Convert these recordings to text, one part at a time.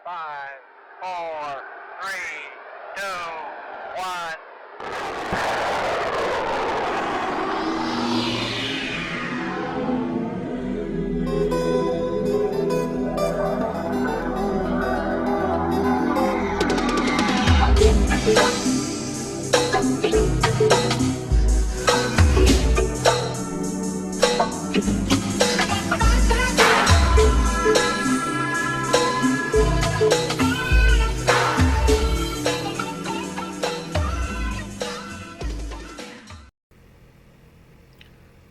5, 4, 3, 2, 1.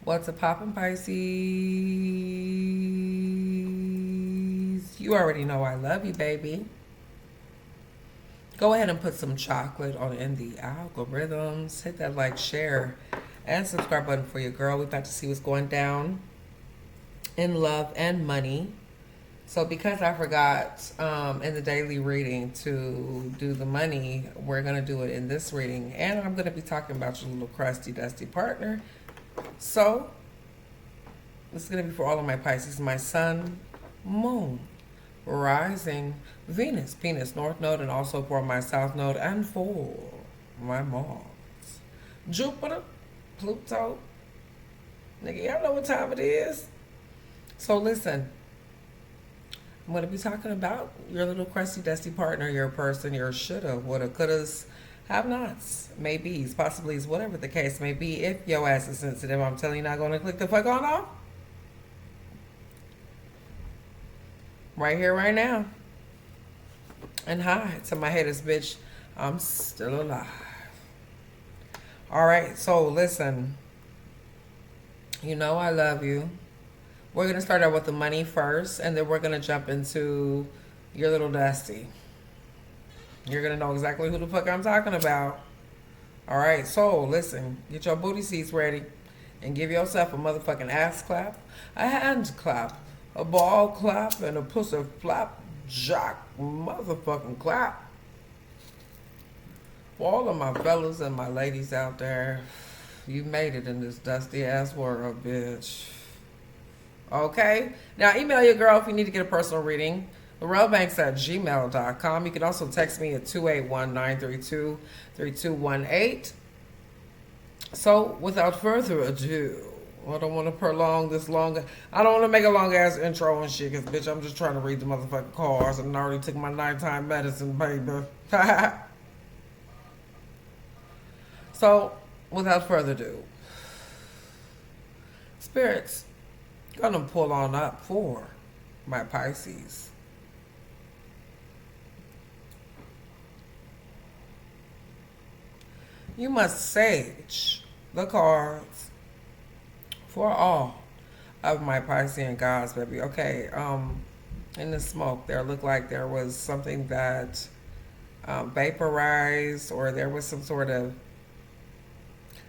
What's a poppin' Pisces? You already know I love you, baby. Go ahead and put some chocolate on in the algorithms. Hit that like, share, and subscribe button for your girl. We're about to see what's going down in love and money. So because I forgot in the daily reading to do the money, we're going to do it in this reading. And I'm going to be talking about your little crusty, dusty partner. So this is going to be for all of my Pisces. My sun, moon, rising, Venus, penis, north node, and also for my south node, and for my Mars, Jupiter, Pluto. Nigga, y'all know what time it is. So listen, I'm going to be talking about your little crusty, dusty partner, your person, your shoulda, woulda, couldas, have nots, maybes, possibilities, whatever the case may be. If your ass is sensitive, I'm telling you, not going to click the fuck on off. Right here, right now. And hi to my haters, bitch. I'm still alive. All right, so listen. You know I love you. We're going to start out with the money first, and then we're going to jump into your little dusty. You're going to know exactly who the fuck I'm talking about. All right, so listen. Get your booty seats ready and give yourself a motherfucking ass clap, a hand clap, a ball clap, and a pussy flap jock motherfucking clap. For all of my fellas and my ladies out there, you made it in this dusty ass world, bitch. Okay? Now, email your girl if you need to get a personal reading. LorelleBanks@gmail.com. You can also text me at 281-932-3218. So, without further ado, I don't want to prolong this long. I don't want to make a long ass intro and shit, because, bitch, I'm just trying to read the motherfucking cards and I already took my nighttime medicine, baby. So, without further ado, spirits, gonna pull on up for my Pisces. You must sage the cards for all of my Piscean gods, baby. Okay, in the smoke, there looked like there was something that vaporized, or there was some sort of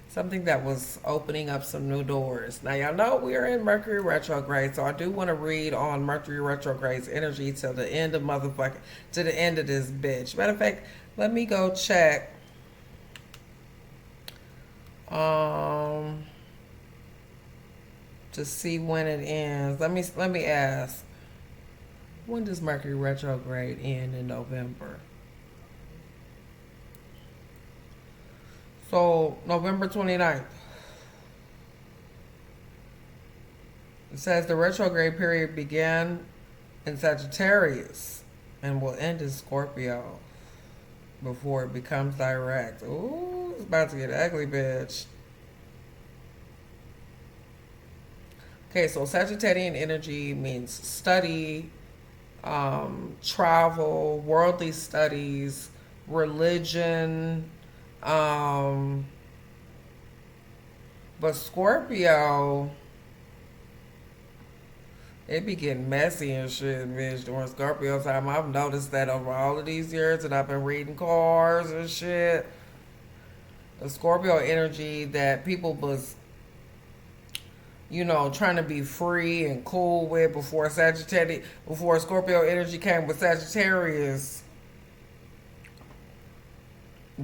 something that was opening up some new doors. Now, y'all know we are in Mercury retrograde, so I do want to read on Mercury retrograde's energy till the end of motherfucking, to the end of this bitch. Matter of fact, let me go check. To see when it ends. Let me ask. When does Mercury retrograde end in November? So, November 29th. It says the retrograde period began in Sagittarius and will end in Scorpio before it becomes direct. Ooh, it's about to get ugly, bitch. Okay, so Sagittarian energy means study, travel, worldly studies, religion, but Scorpio, it be getting messy and shit, bitch, during Scorpio time. I've noticed that over all of these years that I've been reading cards and shit. The Scorpio energy that people was, you know, trying to be free and cool with before Scorpio energy came with Sagittarius.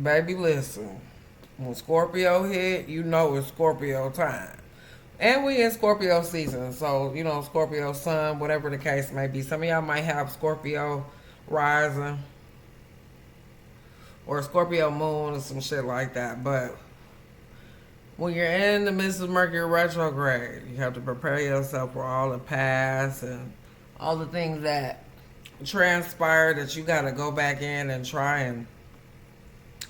Baby, listen. When Scorpio hit, you know it's Scorpio time. And we in Scorpio season, so, you know, Scorpio sun, whatever the case may be. Some of y'all might have Scorpio rising or Scorpio moon or some shit like that. But when you're in the midst of Mercury retrograde, you have to prepare yourself for all the past and all the things that transpired that you got to go back in and try and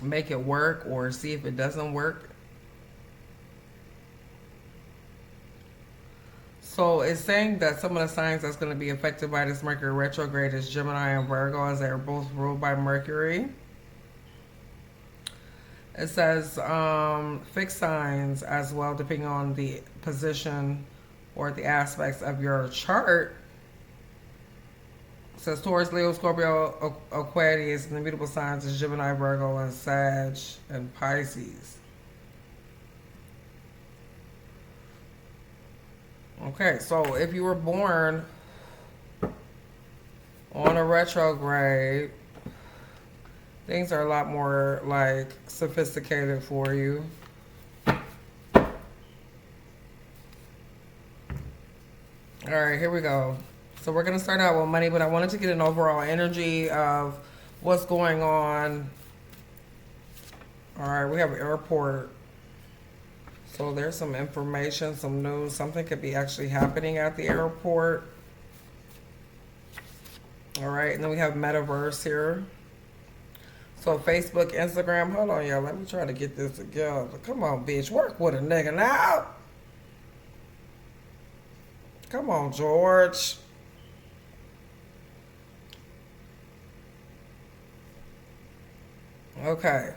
make it work or see if it doesn't work. So it's saying that some of the signs that's going to be affected by this Mercury retrograde is Gemini and Virgo, as they are both ruled by Mercury. It says fixed signs as well, depending on the position or the aspects of your chart. It says Taurus, Leo, Scorpio, Aquarius, and the mutable signs is Gemini, Virgo, and Sag, and Pisces. Okay, so if you were born on a retrograde, things are a lot more like sophisticated for you. All right, here we go. So we're going to start out with money, but I wanted to get an overall energy of what's going on. All right, we have airport. So there's some information, some news. Something could be actually happening at the airport. All right, and then we have metaverse here. So Facebook, Instagram. Hold on, y'all. Let me try to get this together. Come on, bitch. Work with a nigga now. Come on, George. Okay.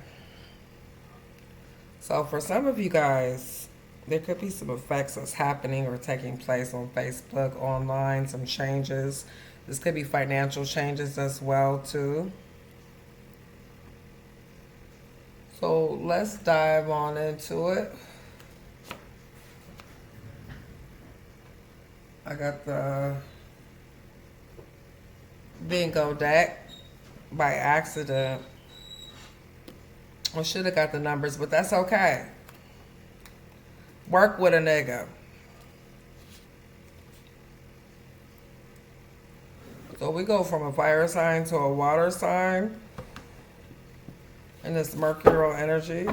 So for some of you guys, there could be some effects that's happening or taking place on Facebook, online, some changes. This could be financial changes as well, too. So let's dive on into it. I got the bingo deck by accident. I should have got the numbers, but that's okay. Work with a nigga. So we go from a fire sign to a water sign. And this mercurial energy.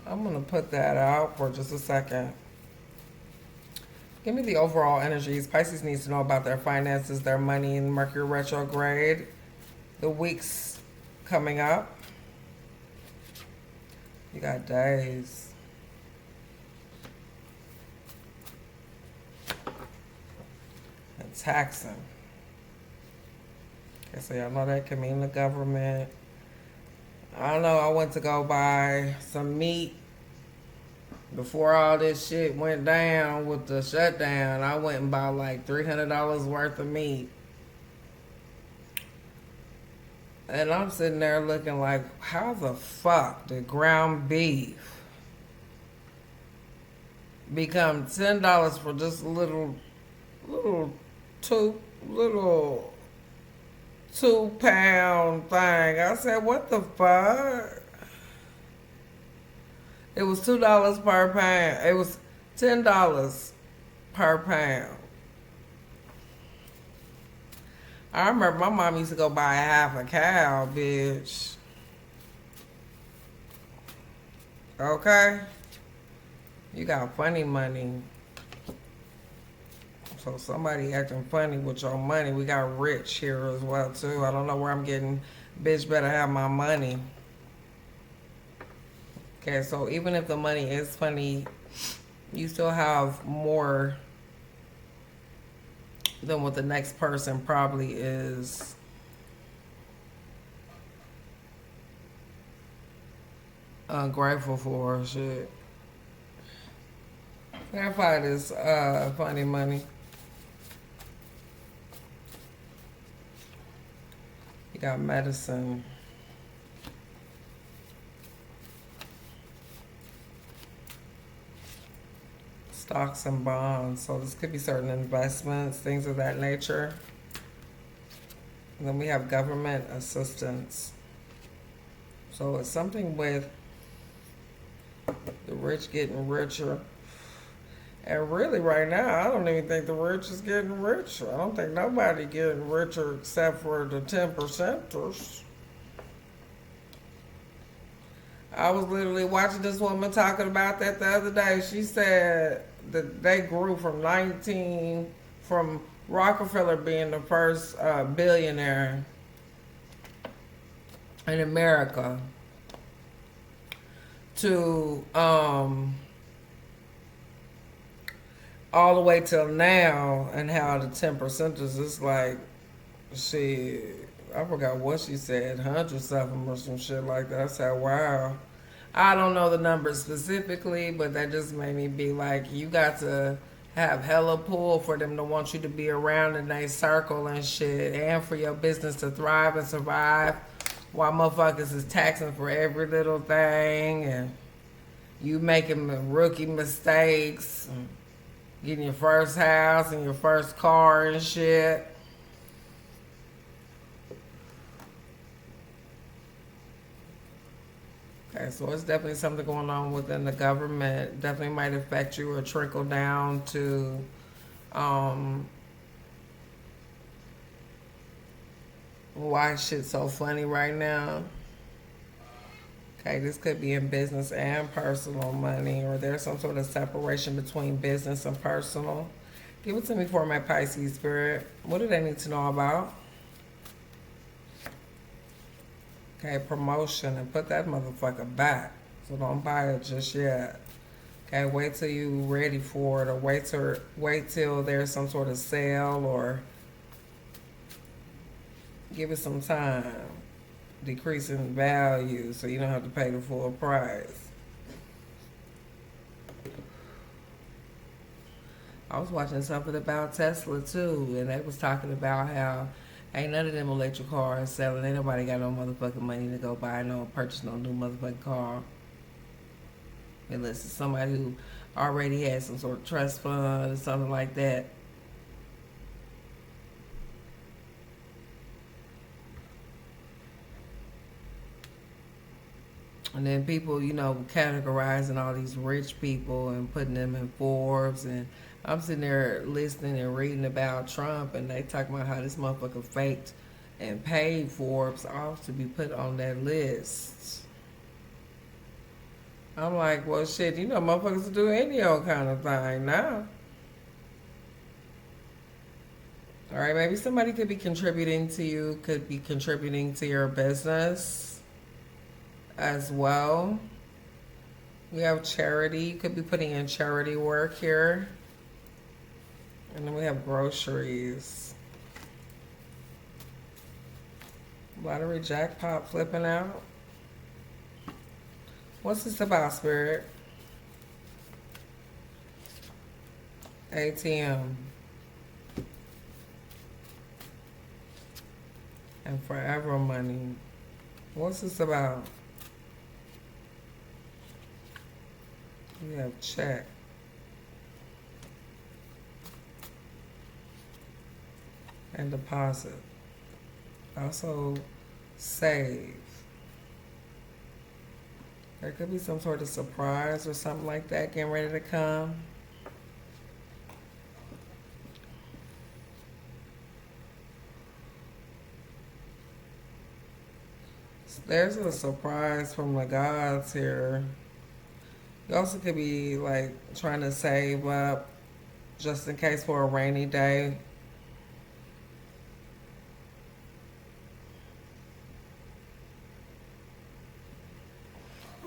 I'm going to put that out for just a second. Give me the overall energies. Pisces needs to know about their finances, their money, and Mercury retrograde. The weeks coming up. You got days. And taxing. Okay, so y'all know that can mean the government. I don't know, I went to go buy some meat before all this shit went down with the shutdown. I went and bought like $300 worth of meat. And I'm sitting there looking like, how the fuck did ground beef become $10 for just a little 2-pound thing? I said, what the fuck? It was $2 per pound. It was $10 per pound. I remember my mom used to go buy half a cow, bitch. Okay? You got funny money. So somebody acting funny with your money. We got rich here as well, too. I don't know where I'm getting. Bitch better have my money. Okay, so even if the money is funny, you still have more than what the next person probably is ungrateful for. Shit. Verify this funny money. You got medicine. Stocks and bonds. So this could be certain investments, things of that nature. And then we have government assistance. So it's something with the rich getting richer. And really, right now, I don't even think the rich is getting richer. I don't think nobody getting richer except for the 10%ers. I was literally watching this woman talking about that the other day. She said that they grew from Rockefeller being the first billionaire in America to all the way till now, and how the 10%ers is like, she, I forgot what she said, 100 something or some shit like that. I said, wow. I don't know the numbers specifically, but that just made me be like, you got to have hella pull for them to want you to be around in their circle and shit, and for your business to thrive and survive while motherfuckers is taxing for every little thing, and you making rookie mistakes, getting your first house and your first car and shit. Okay, so it's definitely something going on within the government. Definitely might affect you or trickle down to why shit's so funny right now. Okay, this could be in business and personal money, or there's some sort of separation between business and personal. Give it to me for my Pisces spirit. What do they need to know about? Okay, promotion, and put that motherfucker back. So don't buy it just yet. Okay, wait till you ready for it, or wait till there's some sort of sale, or give it some time. Decrease in value so you don't have to pay the full price. I was watching something about Tesla too, and they was talking about how ain't none of them electric cars selling. Ain't nobody got no motherfucking money to go buy purchase no new motherfucking car. Unless it's somebody who already has some sort of trust fund or something like that. And then people, categorizing all these rich people and putting them in Forbes. And I'm sitting there listening and reading about Trump, and they talking about how this motherfucker faked and paid Forbes off to be put on that list. I'm like, well, shit, motherfuckers will do any old kind of thing now. All right, maybe somebody could be contributing to you, could be contributing to your business as well. We have charity. You could be putting in charity work here. And then we have groceries. Lottery jackpot flipping out. What's this about, Spirit? ATM. And forever money. What's this about? We have check. And deposit. Also save. There could be some sort of surprise or something like that getting ready to come. There's a surprise from the gods here. You also could be like trying to save up just in case for a rainy day.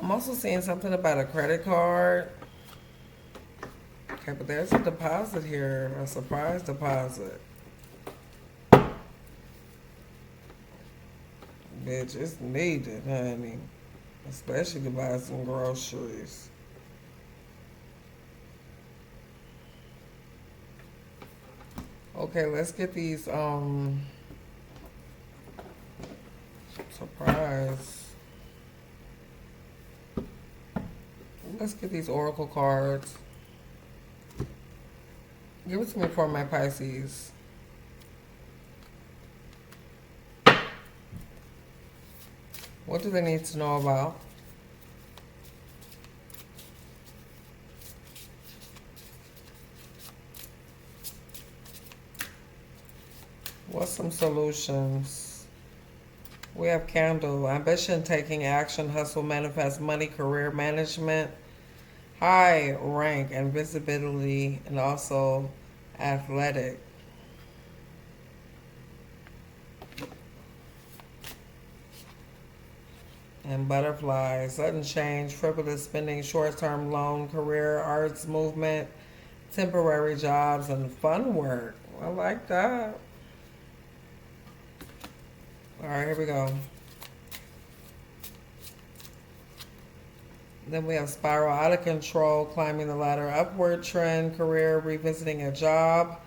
I'm also seeing something about a credit card. Okay, but there's a deposit here, a surprise deposit. Bitch, it's needed, honey. Especially to buy some groceries. Okay, let's get these surprise. Let's get these oracle cards. Give it to me for my Pisces. What do they need to know about? some solutions? We have candle, ambition, taking action, hustle, manifest, money, career management, high rank and visibility, and also athletic. And butterfly, sudden change, frivolous spending, short-term loan, career, arts, movement, temporary jobs, and fun work. I like that. All right, here we go. Then we have spiral, out of control, climbing the ladder, upward trend, career, revisiting a job,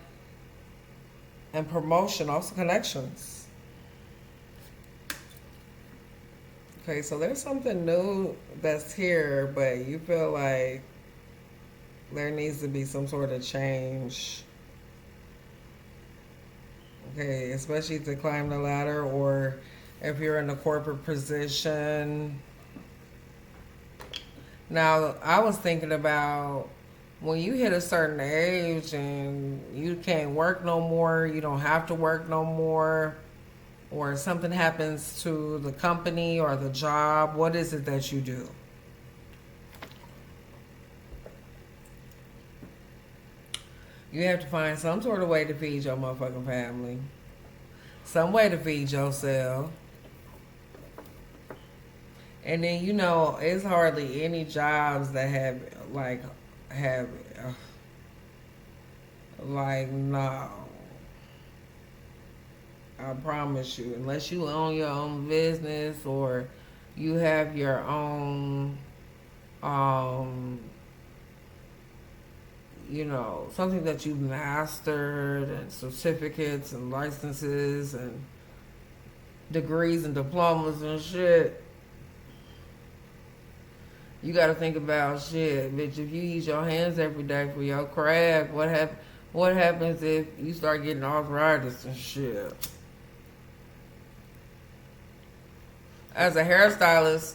and promotion, also connections. Okay, so there's something new that's here, but you feel like there needs to be some sort of change. Okay, especially to climb the ladder, or if you're in a corporate position. Now, I was thinking about when you hit a certain age and you can't work no more, you don't have to work no more, or something happens to the company or the job, what is it that you do? You have to find some sort of way to feed your motherfucking family. Some way to feed yourself. And then, you know, it's hardly any jobs that no. I promise you, unless you own your own business or you have your own, you know, something that you've mastered, and certificates and licenses and degrees and diplomas and shit. You got to think about shit, bitch. If you use your hands every day for your craft, what happens if you start getting arthritis and shit? As a hairstylist,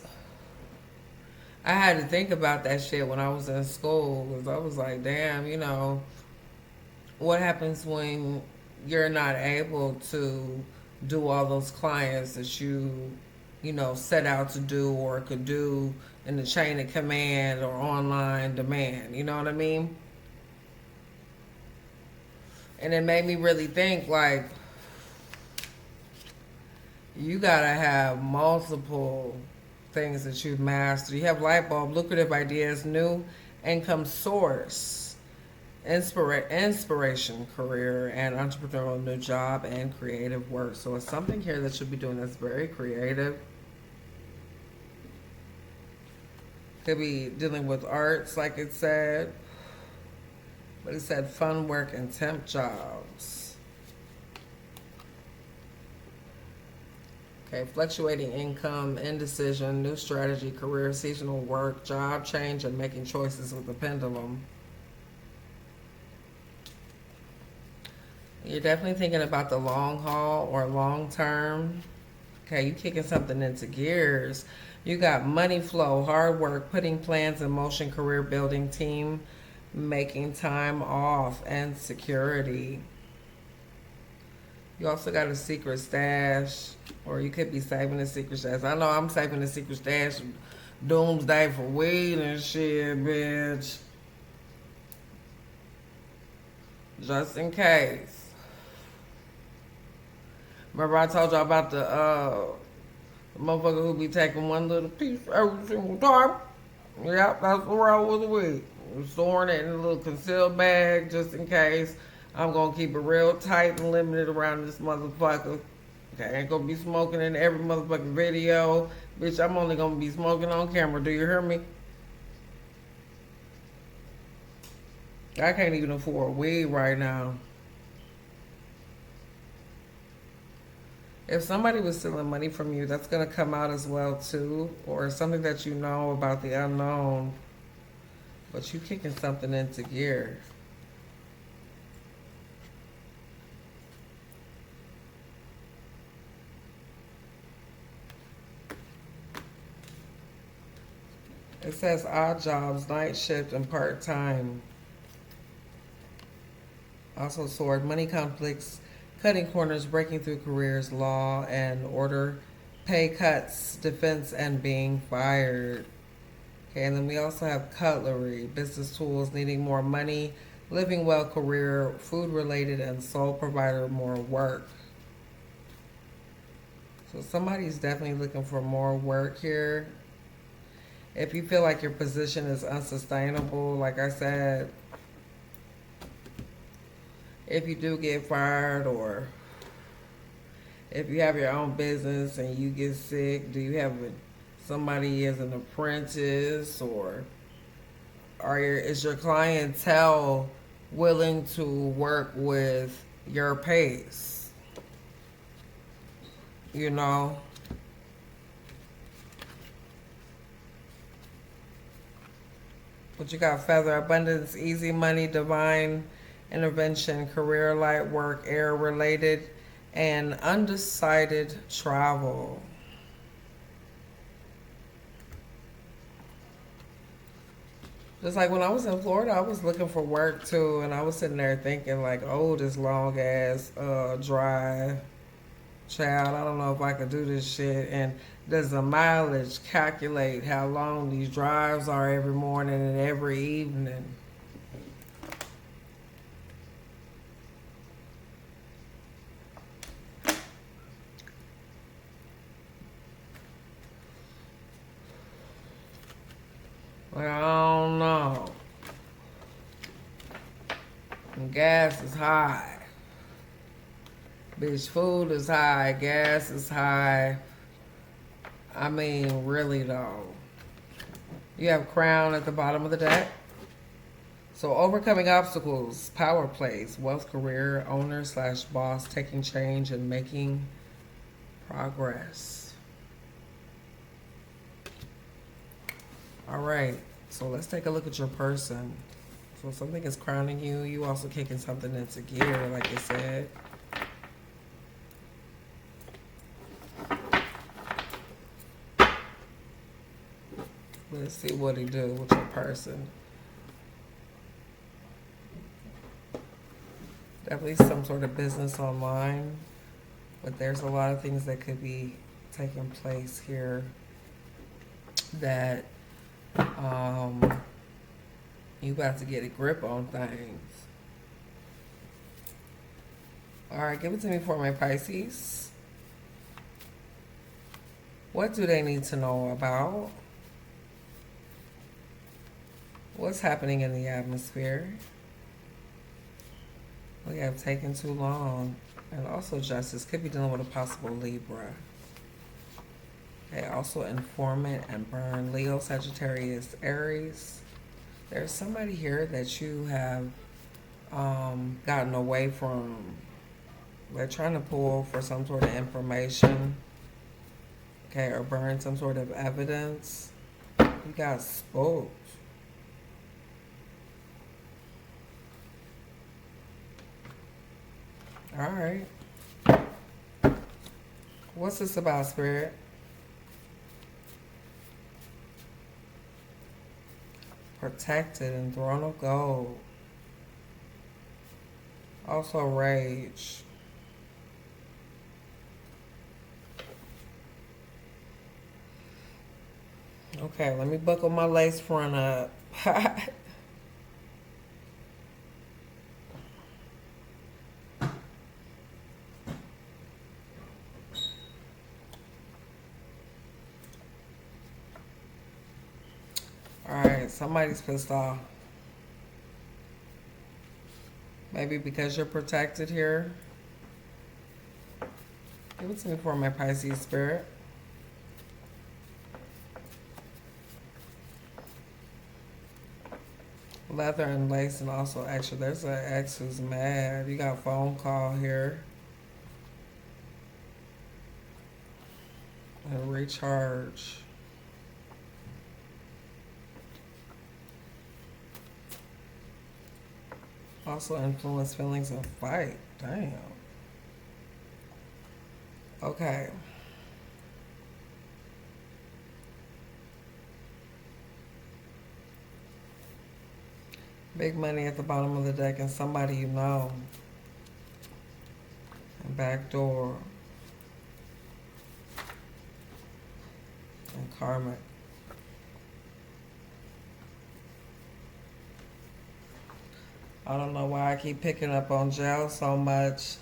I had to think about that shit when I was in school, because I was like, damn, you know, what happens when you're not able to do all those clients that you know, set out to do or could do in the chain of command or online demand, you know what I mean? And it made me really think, like, you gotta have multiple things that you've mastered. You have light bulb, lucrative ideas, new income source, inspiration, career, and entrepreneurial new job and creative work. So it's something here that you'll be doing that's very creative. Could be dealing with arts, like it said. But it said fun work and temp jobs. Okay, fluctuating income, indecision, new strategy, career, seasonal work, job change, and making choices with the pendulum. You're definitely thinking about the long haul or long term. Okay, you kicking something into gears. You got money flow, hard work, putting plans in motion, career building, team, making time off, and security. You also got a secret stash, or you could be saving a secret stash. I know I'm saving a secret stash, doomsday for weed and shit, bitch. Just in case. Remember I told y'all about the motherfucker who be taking one little piece every single time? Yep, that's the roll with the weed. Storing it in a little concealed bag just in case. I'm gonna keep it real tight and limited around this motherfucker. Okay, I ain't gonna be smoking in every motherfucking video. Bitch, I'm only gonna be smoking on camera. Do you hear me? I can't even afford weed right now. If somebody was stealing money from you, that's gonna come out as well too. Or something that you know about the unknown. But you kicking something into gear. It says odd jobs, night shift, and part-time. Also sword, money conflicts, cutting corners, breaking through careers, law and order, pay cuts, defense, and being fired. Okay, and then we also have cutlery, business tools, needing more money, living well, career, food related, and sole provider, more work. So somebody's definitely looking for more work here. If you feel like your position is unsustainable, like I said, if you do get fired, or if you have your own business and you get sick, do you have somebody as an apprentice, or is your clientele willing to work with your pace? You know? But you got feather, abundance, easy money, divine intervention, career, light work, air related, and undecided travel. Just like when I was in Florida, I was looking for work too, and I was sitting there thinking like, oh, this long ass drive, child. I don't know if I could do this shit. And does the mileage calculate how long these drives are every morning and every evening? Well, I don't know. And gas is high. Bitch, food is high. Gas is high. I mean, really though. You have crown at the bottom of the deck. So overcoming obstacles, power plays, wealth, career, owner slash boss, taking change and making progress. All right, so let's take a look at your person. So something is crowning you. You also kicking something into gear, like I said. Let's see what he do with your person. Definitely some sort of business online, but there's a lot of things that could be taking place here that you got to get a grip on things. All right, give it to me for my Pisces. What do they need to know about? What's happening in the atmosphere? We have taken too long. And also justice. Could be dealing with a possible Libra. Okay, also informant and burn. Leo, Sagittarius, Aries. There's somebody here that you have gotten away from. They're trying to pull for some sort of information. Okay, or burn some sort of evidence. You got spooked. All right. What's this about, Spirit? Protected and throne of gold. Also rage. Okay, let me buckle my lace front up. Alright, somebody's pissed off. Maybe because you're protected here. Give it to me for my Pisces spirit. Leather and lace, and also actually there's an ex who's mad. You got a phone call here. And recharge. Also influence feelings and fight. Damn. Okay. Big money at the bottom of the deck and somebody you know. back door, and karmic. I don't know why I keep picking up on jail so much.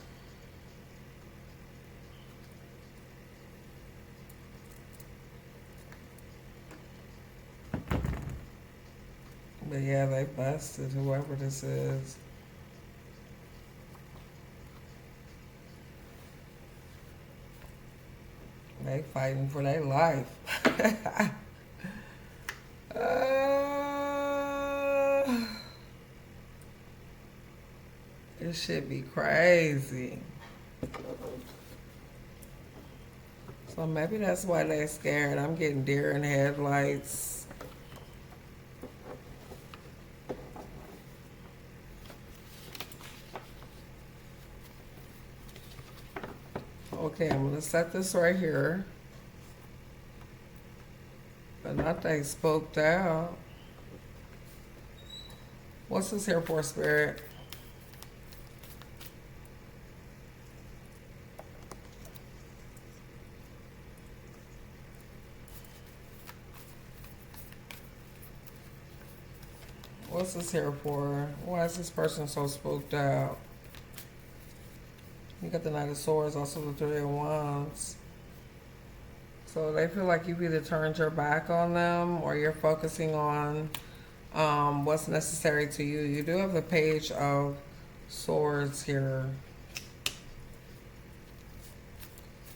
But yeah, they busted whoever this is. They fighting for their life. This shit be crazy. So maybe that's why they're scared. I'm getting deer in headlights. Okay, I'm gonna set this right here. But not they spooked out. What's this here for, Spirit? What's this here for? Why is this person so spooked out? You got the Knight of Swords, also the Three of Wands. So they feel like you've either turned your back on them or you're focusing on what's necessary to you. You do have the Page of Swords here.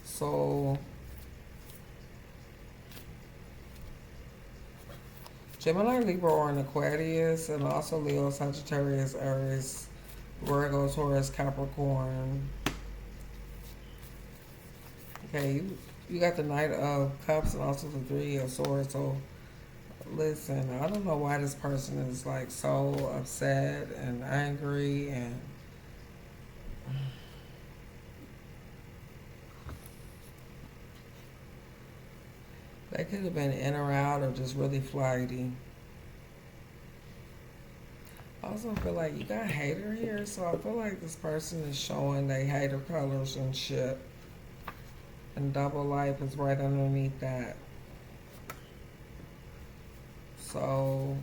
So Gemini, Libra, or an Aquarius, and also Leo, Sagittarius, Aries, Virgo, Taurus, Capricorn. Okay, you got the Knight of Cups and also the Three of Swords. So listen, I don't know why this person is like so upset and angry, and they could have been in or out or just really flighty. I also feel like you got hater here, so I feel like this person is showing they hater colors and shit. And double life is right underneath that. So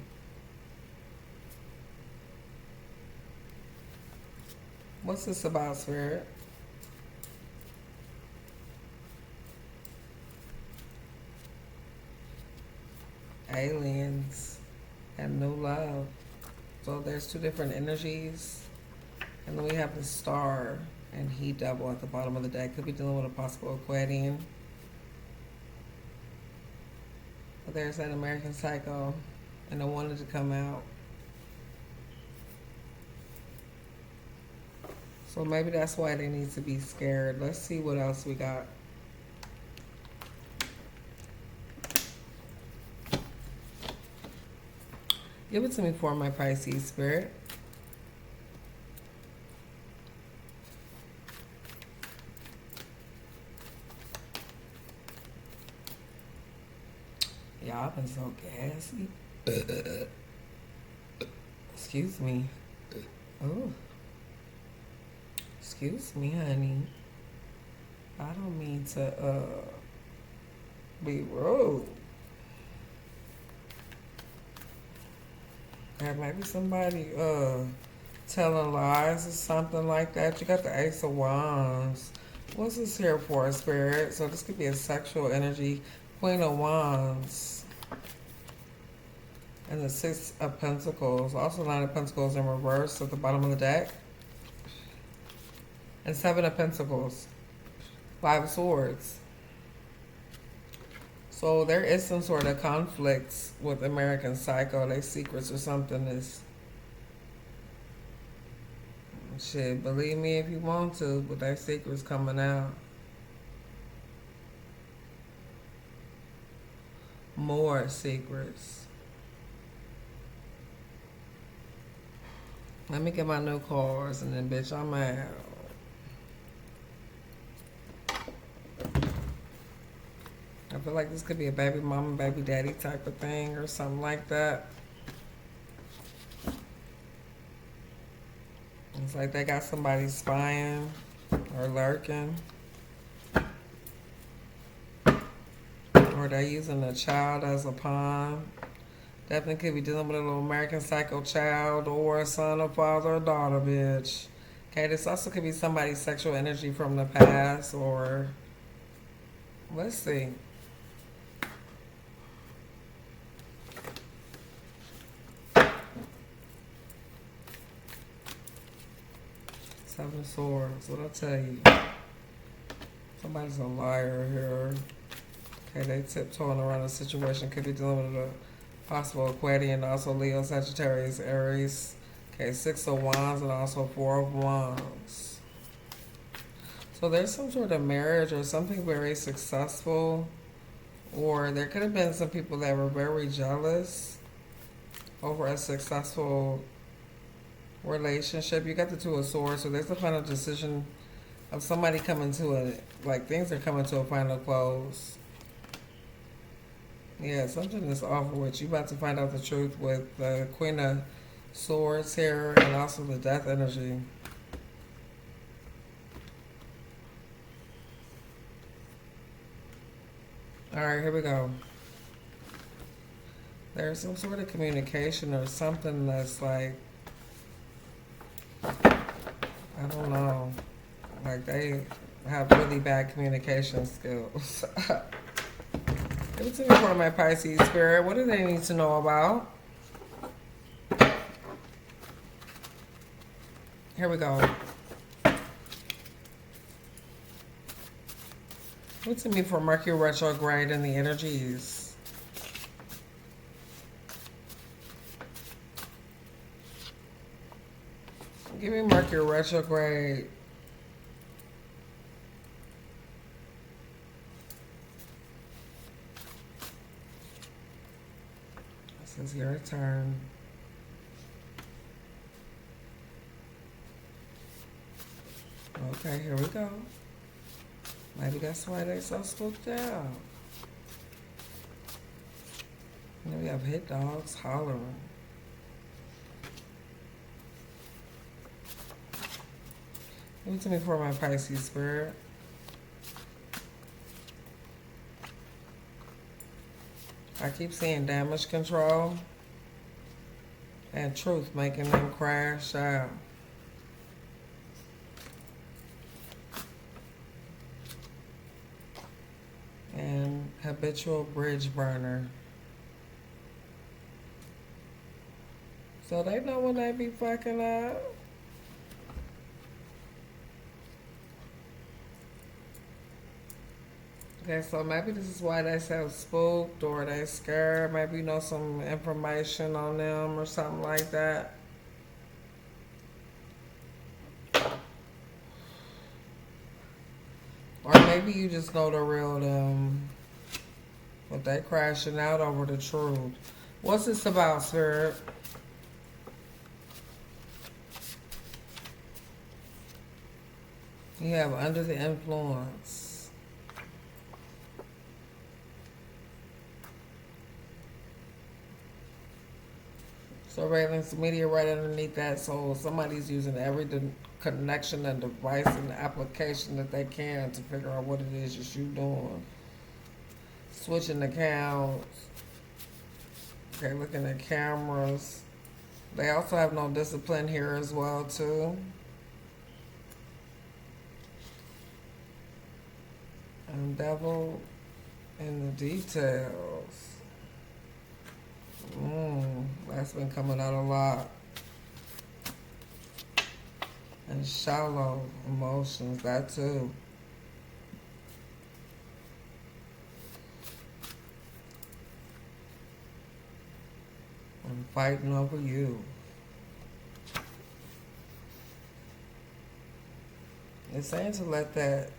what's this about, Spirit? Aliens and new love. So there's two different energies. And then we have the Star and He double at the bottom of the deck. Could be dealing with a possible Aquarian. But there's that American Psycho. And I wanted to come out. So maybe that's why they need to be scared. Let's see what else we got. Give it to me for my Pisces, Spirit. Y'all been so gassy. Excuse me. Oh. Excuse me, honey. I don't mean to be rude. Or maybe somebody telling lies or something like that. You got the Ace of Wands. What's this here for, Spirit? So this could be a sexual energy. Queen of Wands. And the Six of Pentacles. Also Nine of Pentacles in reverse at the bottom of the deck. And Seven of Pentacles. Five of Swords. So there is some sort of conflicts with American Psycho. Their secrets or something is... Shit, believe me if you want to, but their secrets coming out. More secrets. Let me get my new cards and then, bitch, I'm out. I feel like this could be a baby mama, baby daddy type of thing or something like that. It's like they got somebody spying. or lurking. Or they're using a child as a pawn. Definitely could be dealing with a little American Psycho child or a son or father or daughter, bitch. Okay, this also could be somebody's sexual energy from the past or let's see. Seven of Swords. What I tell you? Somebody's a liar here. Okay, they tiptoeing around the situation. Could be dealing with a possible Aquarian, also Leo, Sagittarius, Aries. Okay, Six of Wands and also Four of Wands. So there's some sort of marriage or something very successful. Or there could have been some people that were very jealous over a successful relationship. You got the Two of Swords, so there's a final decision of somebody coming to a, like things are coming to a final close. Yeah, something is off with you. About to find out the truth with the Queen of Swords here and also the Death energy. Alright, here we go. There's some sort of communication or something that's like, I don't know, like they have really bad communication skills. Give it to me for my Pisces spirit. What do they need to know about? Here we go. Give it to me for Mercury retrograde and the energies. Give me Mercury retrograde. This is your turn. Okay, here we go. Maybe that's why they're so spooked out. And then we have hit dogs hollering. Give it to me for my Pisces spirit. I keep seeing damage control and truth making them crash out. And habitual bridge burner. So they know when they be fucking up. Okay, so maybe this is why they so spooked or they scared. Maybe you know some information on them or something like that. Or maybe you just know the real them. But they crashing out over the truth. What's this about, Spirit? You have under the influence. Surveillance media right underneath that. So somebody's using every connection and device and application that they can to figure out what it is that you're doing. Switching accounts. Okay, looking at cameras. They also have no discipline here as well, too. And devil in the details. That's been coming out a lot. And shallow emotions, that too. And fighting over you. It's saying to let that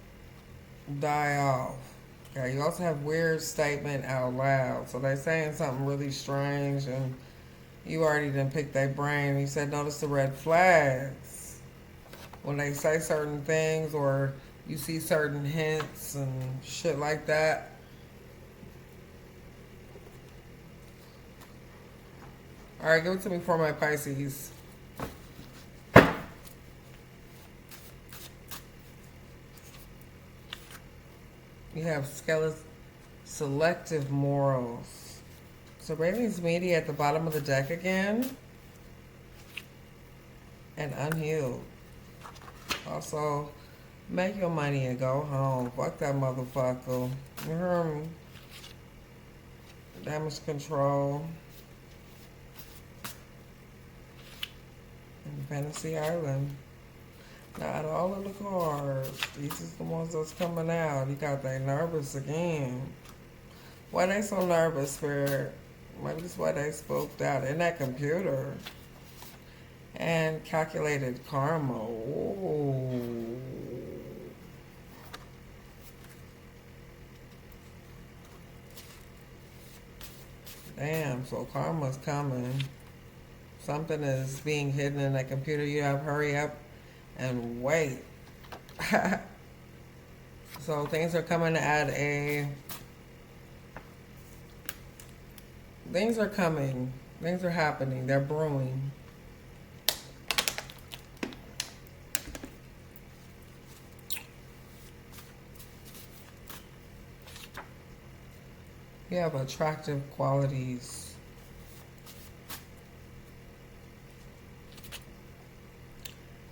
die off. Okay, you also have weird statement out loud. So they're saying something really strange and you already done picked their brain. You said notice the red flags. When they say certain things or you see certain hints and shit like that. Alright, give it to me for my Pisces. You have selective morals. So ratings media at the bottom of the deck again. And unhealed. Also, make your money and go home. Fuck that motherfucker. You heard me? Damage control. And Fantasy Island. Now, out of all of the cards, these is the ones that's coming out. You got they nervous again. Why they so nervous, Spirit? Maybe that's why they spooked out in that computer. And calculated karma. Ooh. Damn, so karma's coming. Something is being hidden in that computer. You have hurry up and wait. So things are coming at a... Things are coming. Things are happening. They're brewing. You have attractive qualities.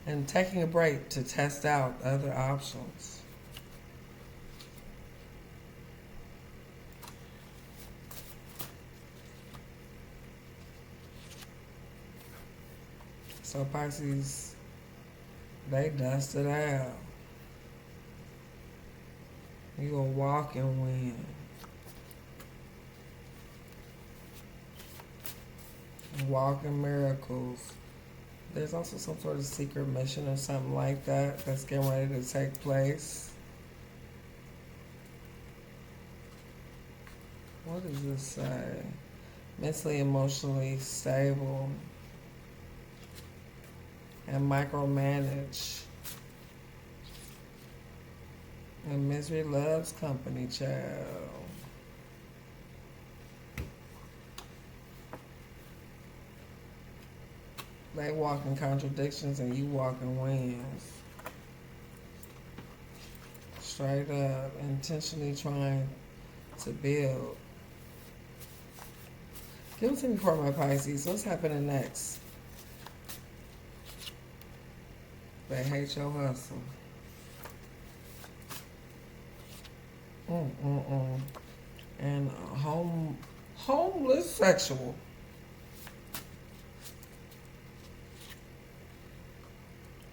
And taking a break to test out other options. So Pisces, they dusted out. You will walk and win. Walk in miracles. There's also some sort of secret mission or something like that that's getting ready to take place. What does this say? Mentally, emotionally stable. And micromanage. And misery loves company, child. They walk in contradictions and you walk in wins. Straight up, intentionally trying to build. Give it to me for my Pisces. What's happening next? They hate your hustle. And homeless sexual.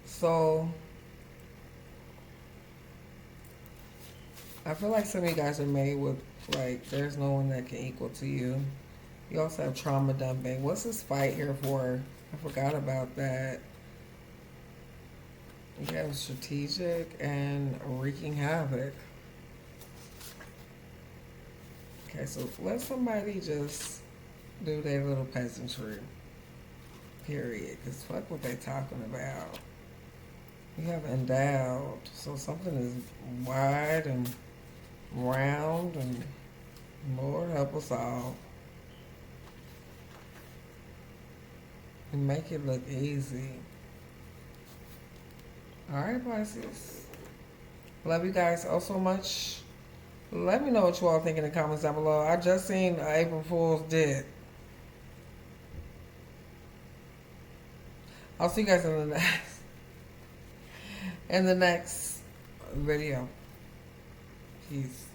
So, I feel like some of you guys are made with, like, there's no one that can equal to you. You also have trauma dumping. What's this fight here for? I forgot about that. You have strategic and wreaking havoc. Okay, so let somebody just do their little peasantry. Period. Because fuck what they talking about. You have endowed. So something is wide and round, and Lord help us all. And make it look easy. Alright, Pisces. Love you guys oh so much. Let me know what you all think in the comments down below. I just seen April Fool's did. I'll see you guys in the next video. Peace.